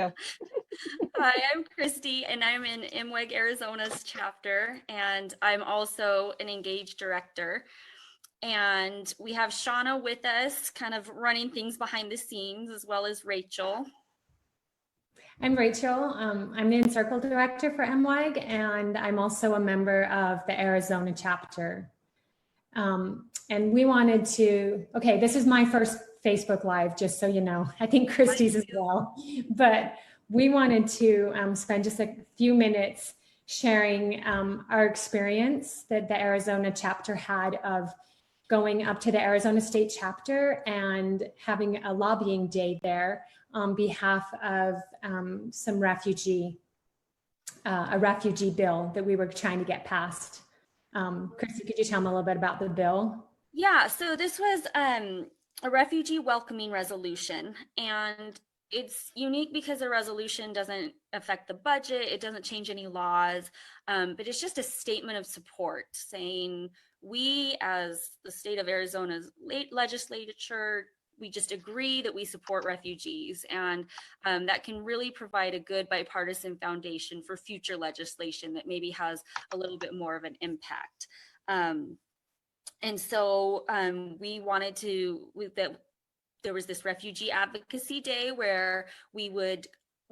Hi, I'm Christie, and I'm in MWEG Arizona's chapter, and I'm also an engaged director. And we have Shauna with us, kind of running things behind the scenes, as well as Rachel. I'm Rachel. I'm the Encircle Director for MWEG, and I'm also a member of the Arizona chapter. And we wanted to, okay, this is my first Facebook Live, just so you know. I think Christie's as well. But we wanted to spend just a few minutes sharing our experience that the Arizona chapter had of going up to the Arizona State chapter and having a lobbying day there on behalf of some refugee bill that we were trying to get passed. Christie, could you tell me a little bit about the bill? Yeah, so this was a refugee welcoming resolution, and it's unique because the resolution doesn't affect the budget, it doesn't change any laws, but it's just a statement of support saying we, as the state of Arizona's legislature, we just agree that we support refugees, and that can really provide a good bipartisan foundation for future legislation that maybe has a little bit more of an impact. And so we wanted to, there was this Refugee Advocacy Day where we would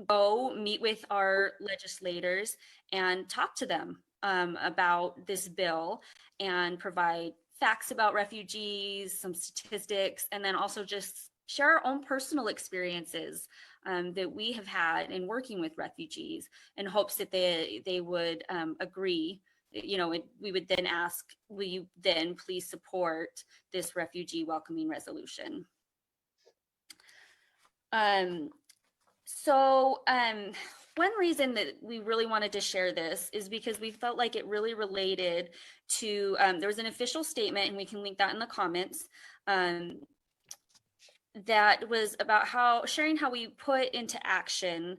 go meet with our legislators and talk to them about this bill and provide facts about refugees, some statistics, and then also just share our own personal experiences that we have had in working with refugees in hopes that they would agree. We would then ask, will you then please support this refugee welcoming resolution? One reason that we really wanted to share this is because we felt like it really related to, there was an official statement, and we can link that in the comments, that was about sharing how we put into action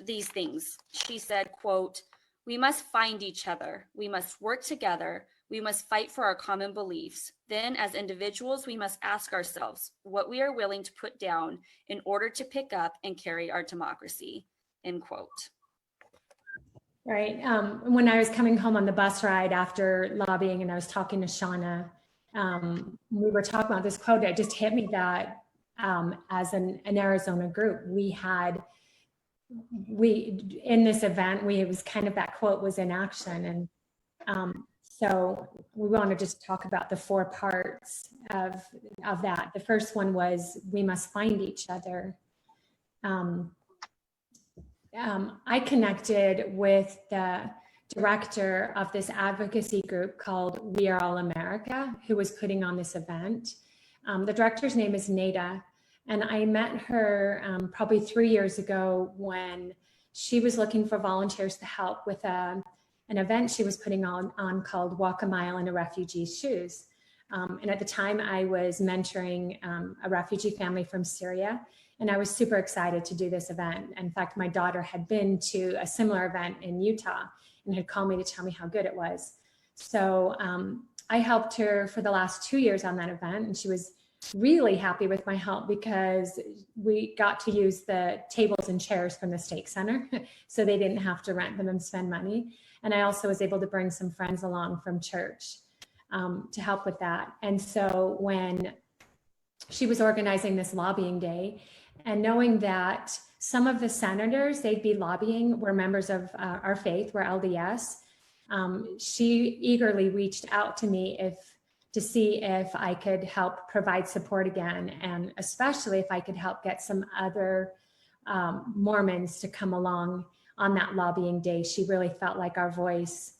these things. She said, quote, "We must find each other. We must work together. We must fight for our common beliefs. Then, as individuals, we must ask ourselves what we are willing to put down in order to pick up and carry our democracy." End quote. Right. When I was coming home on the bus ride after lobbying and I was talking to Shauna, we were talking about this quote. It just hit me that as an Arizona group, in this event, it was kind of that quote was in action. And so we want to just talk about the 4 parts of that. The first one was we must find each other. I connected with the director of this advocacy group called We Are All America, who was putting on this event. The director's name is Nada, and I met her probably 3 years ago when she was looking for volunteers to help with an event she was putting on called Walk a Mile in a Refugee's Shoes. And at the time I was mentoring a refugee family from Syria, and I was super excited to do this event. In fact, my daughter had been to a similar event in Utah and had called me to tell me how good it was. So I helped her for the last 2 years on that event, and she was really happy with my help because we got to use the tables and chairs from the Stake Center, so they didn't have to rent them and spend money. And I also was able to bring some friends along from church to help with that. And so when she was organizing this lobbying day, and knowing that some of the senators they'd be lobbying were members of our faith, were LDS, she eagerly reached out to me to see if I could help provide support again, and especially if I could help get some other Mormons to come along on that lobbying day. She really felt like our voice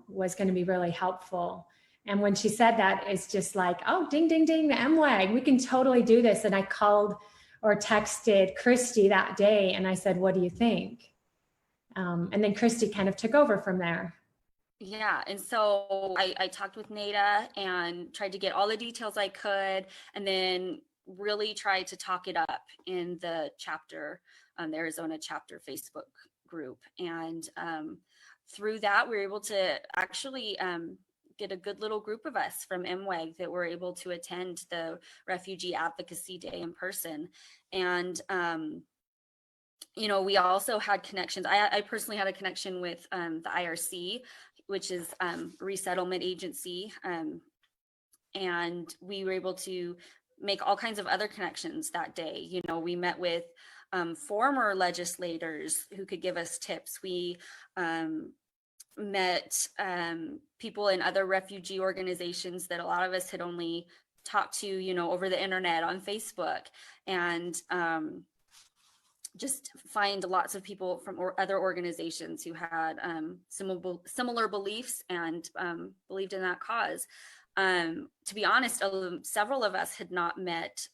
was going to be really helpful. And when she said that, it's just like, oh, ding, ding, ding, the MWEG, we can totally do this. And I called or texted Christie that day, and I said, what do you think? And then Christie kind of took over from there. Yeah, and so I talked with Nada and tried to get all the details I could, and then really tried to talk it up in the chapter, the Arizona chapter Facebook group. And through that, we were able to actually get a good little group of us from MWEG that were able to attend the Refugee Advocacy Day in person. And we also had connections. I personally had a connection with the IRC, which is resettlement agency. And we were able to make all kinds of other connections that day. We met with former legislators who could give us tips. We met people in other refugee organizations that a lot of us had only talked to, over the internet on Facebook, and just find lots of people from other organizations who had similar beliefs and believed in that cause. To be honest, several of us had not met,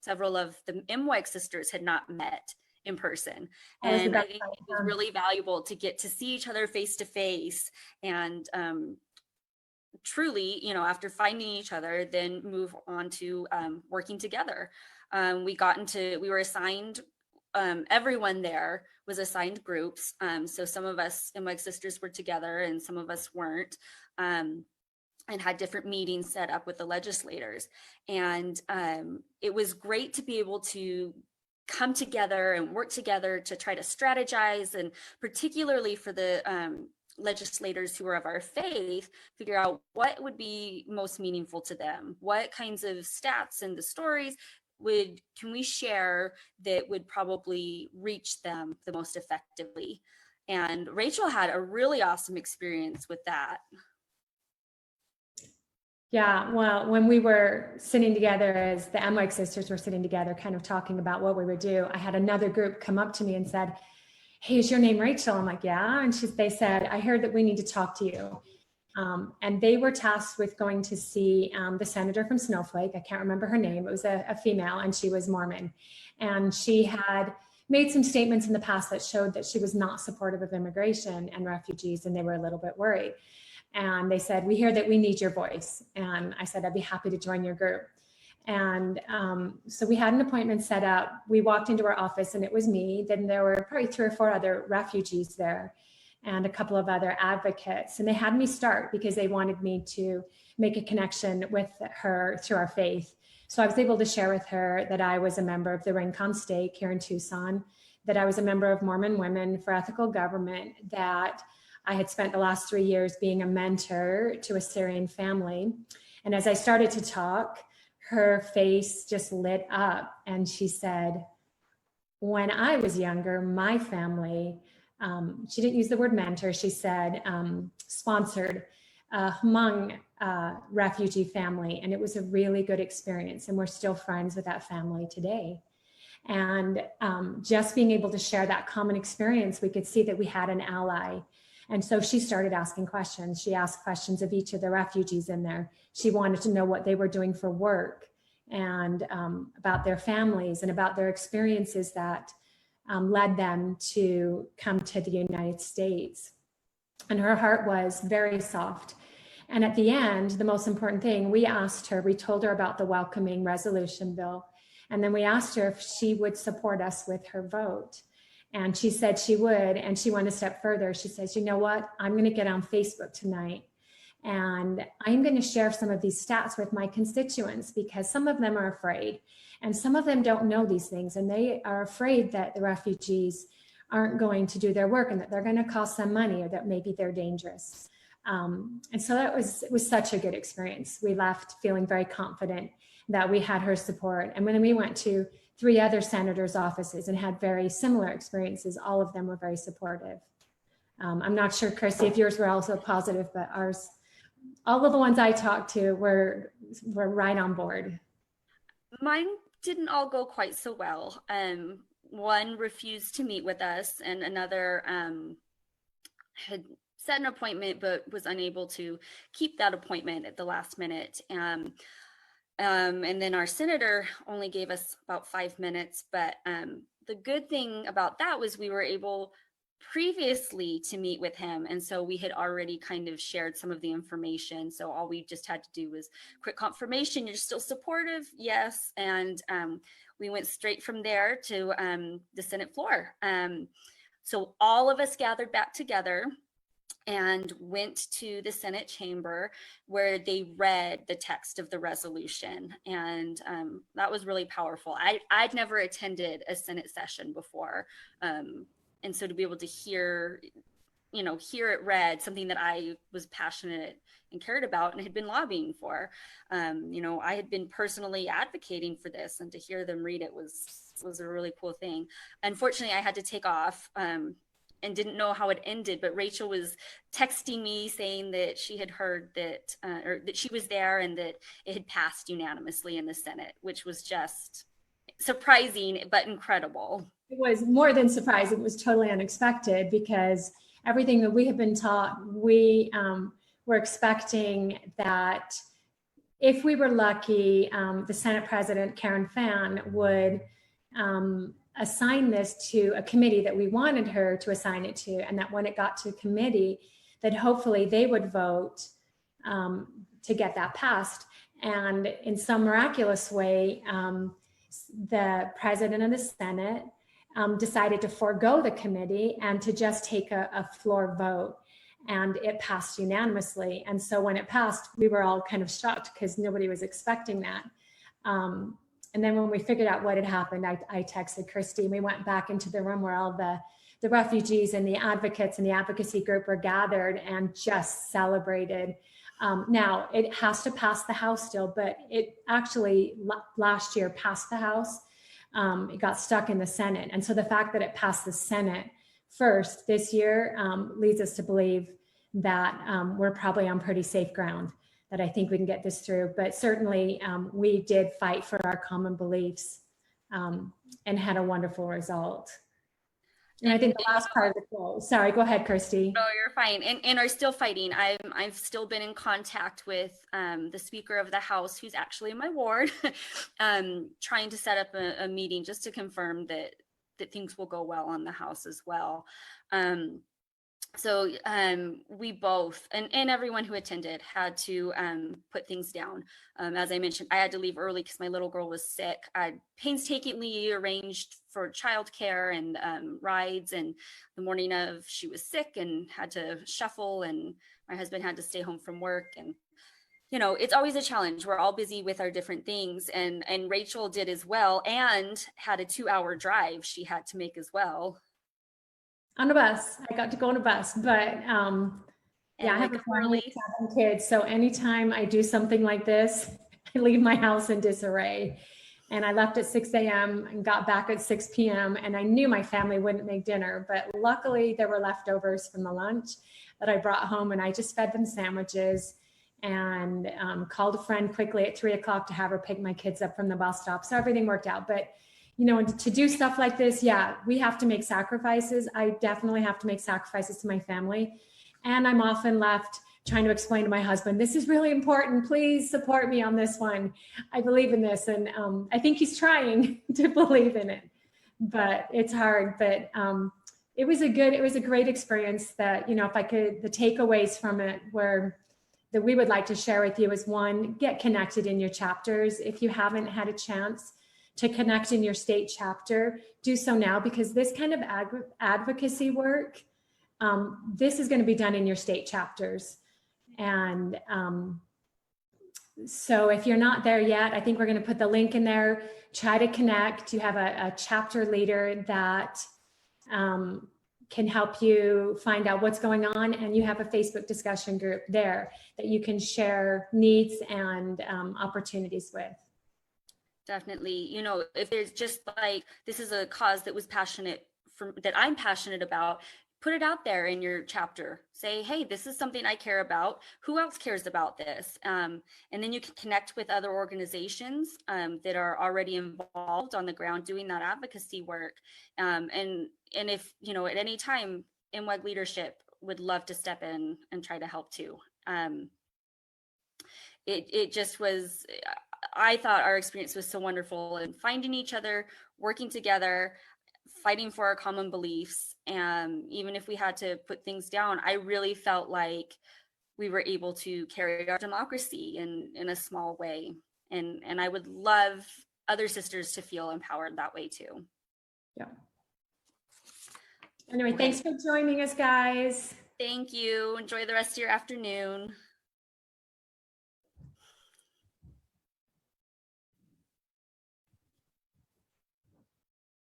several of the MWEG sisters had not met in person. And I think it was really valuable to get to see each other face to face, and truly, after finding each other, then move on to working together. We were assigned, everyone there was assigned groups. So some of us MWEG sisters were together and some of us weren't. And had different meetings set up with the legislators. And it was great to be able to come together and work together to try to strategize, and particularly for the legislators who are of our faith, figure out what would be most meaningful to them, what kinds of stats and the stories can we share that would probably reach them the most effectively. And Rachel had a really awesome experience with that. Yeah, well, when we were sitting together, as the MWEG sisters were sitting together, kind of talking about what we would do, I had another group come up to me and said, "Hey, is your name Rachel?" I'm like, "Yeah." And they said, "I heard that we need to talk to you." And they were tasked with going to see the senator from Snowflake. I can't remember her name. It was a female, and she was Mormon. And she had made some statements in the past that showed that she was not supportive of immigration and refugees, and they were a little bit worried. And they said, "We hear that we need your voice." And I said, "I'd be happy to join your group." And so we had an appointment set up. We walked into our office and it was me. Then there were probably 3 or 4 other refugees there and a couple of other advocates. And they had me start because they wanted me to make a connection with her through our faith. So I was able to share with her that I was a member of the Rincon Stake here in Tucson, that I was a member of Mormon Women for Ethical Government, that I had spent the last 3 years being a mentor to a Syrian family. And as I started to talk, her face just lit up and she said, "When I was younger, my family," she didn't use the word mentor, she said, "sponsored a Hmong refugee family. And it was a really good experience. And we're still friends with that family today." And just being able to share that common experience, we could see that we had an ally. And so she started asking questions. She asked questions of each of the refugees in there. She wanted to know what they were doing for work, and about their families and about their experiences that led them to come to the United States. And her heart was very soft. And at the end, the most important thing, we told her about the welcoming resolution bill. And then we asked her if she would support us with her vote. And she said she would, and she went a step further. She says, "You know what? I'm going to get on Facebook tonight, and I'm going to share some of these stats with my constituents, because some of them are afraid, and some of them don't know these things, and they are afraid that the refugees aren't going to do their work and that they're going to cost them money, or that maybe they're dangerous." And so it was such a good experience. We left feeling very confident that we had her support. And when we went to 3 other senators' offices and had very similar experiences, all of them were very supportive. I'm not sure, Christie, if yours were also positive, but ours, all of the ones I talked to were right on board. Mine didn't all go quite so well. One refused to meet with us, and another had set an appointment but was unable to keep that appointment at the last minute. And then our senator only gave us about 5 minutes. But the good thing about that was we were able previously to meet with him. And so we had already kind of shared some of the information. So all we just had to do was quick confirmation: "You're still supportive?" "Yes." And we went straight from there to the Senate floor. So all of us gathered back together. and went to the Senate chamber where they read the text of the resolution. And that was really powerful. I'd never attended a Senate session before. And so to be able to hear it read, something that I was passionate and cared about and had been lobbying for. I had been personally advocating for this, and to hear them read it was a really cool thing. Unfortunately, I had to take off and didn't know how it ended, but Rachel was texting me saying that she had heard that, or that she was there and that it had passed unanimously in the Senate, which was just surprising but incredible. It was more than surprising. It was totally unexpected because everything that we have been taught, we were expecting that if we were lucky, the Senate President, Karen Fann, would assign this to a committee that we wanted her to assign it to, and that when it got to committee, that hopefully they would vote to get that passed. And in some miraculous way, the president of the Senate decided to forego the committee and to just take a floor vote, and it passed unanimously. And so when it passed, we were all kind of shocked because nobody was expecting that. And then when we figured out what had happened, I texted Christie, and we went back into the room where all the refugees and the advocates and the advocacy group were gathered and just celebrated. Now, it has to pass the House still, but it actually last year passed the House. It got stuck in the Senate. And so the fact that it passed the Senate first this year leads us to believe that we're probably on pretty safe ground, that I think we can get this through. But certainly we did fight for our common beliefs and had a wonderful result. And I think the last part of the quote, sorry, go ahead, Christie. No, you're fine. And are still fighting. I've still been in contact with the Speaker of the House, who's actually in my ward, trying to set up a meeting just to confirm that things will go well on the House as well. So we both, and everyone who attended, had to put things down. As I mentioned, I had to leave early because my little girl was sick. I painstakingly arranged for childcare and rides, and the morning of, she was sick and had to shuffle, and my husband had to stay home from work. And it's always a challenge. We're all busy with our different things, and Rachel did as well, and had a 2-hour drive she had to make as well. On a bus. I got to go on a bus, but yeah, I have a family of 7 kids. So anytime I do something like this, I leave my house in disarray. And I left at 6 a.m. and got back at 6 p.m. And I knew my family wouldn't make dinner, but luckily there were leftovers from the lunch that I brought home, and I just fed them sandwiches and called a friend quickly at 3 o'clock to have her pick my kids up from the bus stop. So everything worked out. But to do stuff like this, yeah, we have to make sacrifices. I definitely have to make sacrifices to my family. And I'm often left trying to explain to my husband, this is really important. Please support me on this one. I believe in this. And I think he's trying to believe in it, but it's hard. But it was a great experience that, if I could, the takeaways from it that we would like to share with you is, one, get connected in your chapters. If you haven't had a chance to connect in your state chapter, do so now, because this kind of advocacy work, this is going to be done in your state chapters. And so if you're not there yet, I think we're going to put the link in there. Try to connect. You have a chapter leader that can help you find out what's going on. And you have a Facebook discussion group there that you can share needs and opportunities with. Definitely. If there's just like, this is a cause that that I'm passionate about, put it out there in your chapter. Say, hey, this is something I care about. Who else cares about this? And then you can connect with other organizations that are already involved on the ground doing that advocacy work. And if, at any time, MWEG leadership would love to step in and try to help too. It just was, I thought our experience was so wonderful in finding each other, working together, fighting for our common beliefs. And even if we had to put things down, I really felt like we were able to carry our democracy in a small way. And I would love other sisters to feel empowered that way too. Yeah. Anyway, thanks for joining us, guys. Thank you. Enjoy the rest of your afternoon.